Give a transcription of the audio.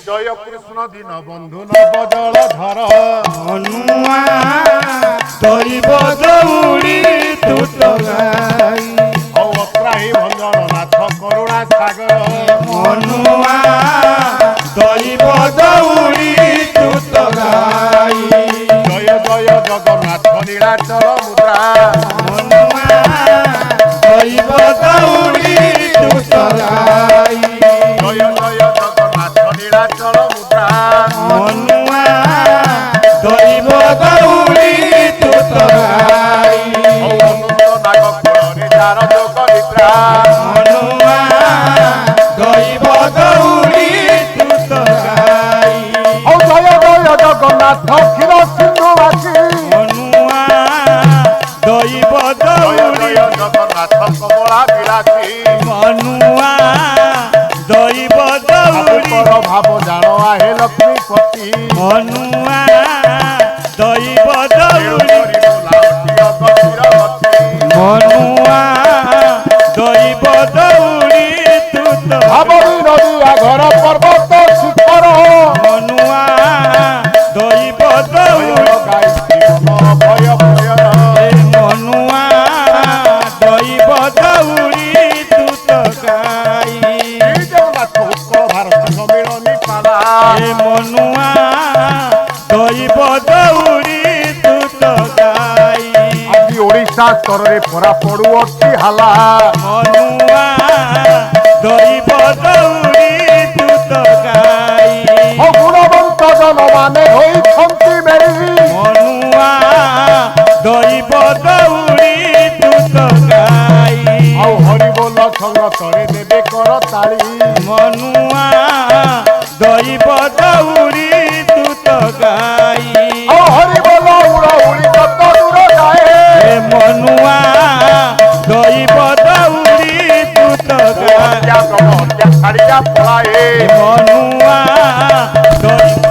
জয় কৃষ্ণ দীন বন্ধু নব জলধর মনুয়া ধরিব দৌড়ি তুত গাই অত্রাহী ভঞ্জন নাথ করুণা সাগর মনুয়া ধরিব দৌড়ি তুত গাই জয় জয় জগন্নাথ নীলাচল মুদ্রা মনুয়া ধরিব দৌড়ি তুত গাই জয় জয় জগন্নাথ নীলাচল মুদ্রা মনুয়া ধরিব দৌড়ি তুত গাই অনন্ত নাগ করে যার যোগ নিদ্রা মনুয়া ধরিব দৌড়ি তুত গাই জয় জয় জগন্নাথ ক্ষীর সিন্ধুবাসী মনুয়া ধরিব জয় দৌড়ি জয় জগন্নাথ কমলা বিলাসী মনুয়া ধরিব দৌড়ি আপর ভাব জাণ আহে লক্ষ্মীপতি মনুয়া ধরিব দৌড়ি মনুয়া ধরিব দৌড়ি তুত ভাবরি নদী ঘর পর্বত শিখর মনুয়া ধরিব দৌড়ি ভয় ভয় মনুয়া ধরিব দৌড়ি তুত গাই জগন্নাথ উৎকল ভারত সম্মিলনী পালা মনুয়া ধরিব দৌড়ি তুত গাই আଜି ওড়িশা স্তরে পরা পড়ুଅଛି হালা মনুয়া ধরিব দৌড়ি তুত গাই গুণবন্ত জনমানে ହୋଇଛନ୍ତି মেরি মনুয়া ধরিব দৌড়ি তুত গাই ଆଉ ହରିବୋଲ ସଂଗତରେ ଦେବେ କର ତାଳି মনুয়া ধরিব দৌড়ি তুত গাই ଆଉ ହରିବୋଲ ଉଡ଼ ଉଡ଼ି କତ ଦୂର ଯାଏ মনুয়া ধরিব দৌড়ি তুত গাই ହତ୍ୟା ଛାଡ଼ିয়া ପଳାଏ মনুয়া ধরিব